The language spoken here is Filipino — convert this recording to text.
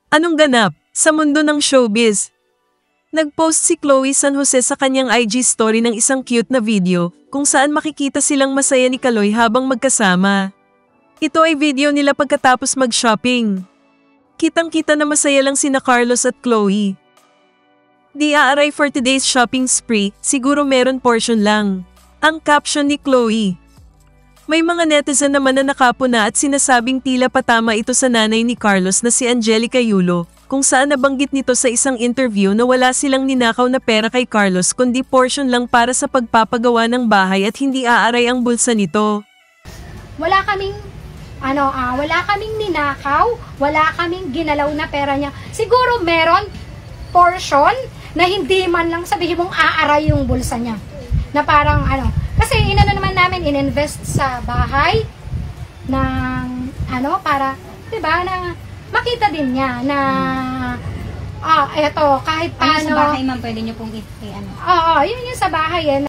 Anong ganap sa mundo ng showbiz? Nag-post si Chloe San Jose sa kanyang IG story ng isang cute na video kung saan makikita silang masaya ni Kaloy habang magkasama. Ito ay video nila pagkatapos mag-shopping. Kitang-kita na masaya lang sina Carlos at Chloe. Di aaray for today's shopping spree, siguro meron portion lang. Ang caption ni Chloe. May mga netizen naman na nakapuna at sinasabing tila patama ito sa nanay ni Carlos na si Angelica Yulo, kung saan nabanggit nito sa isang interview na wala silang ninakaw na pera kay Carlos kundi portion lang para sa pagpapagawa ng bahay at hindi aaray ang bulsa nito. Wala kaming ninakaw, wala kaming ginalaw na pera niya. Siguro meron portion na hindi man lang sabihin mong aaray yung bulsa niya. Na parang kasi naman namin ininvest sa bahay ng para 'di ba na makita din niya na eto kahit paano. Sa bahay ma'am pwede niyo pong yun yung sa bahay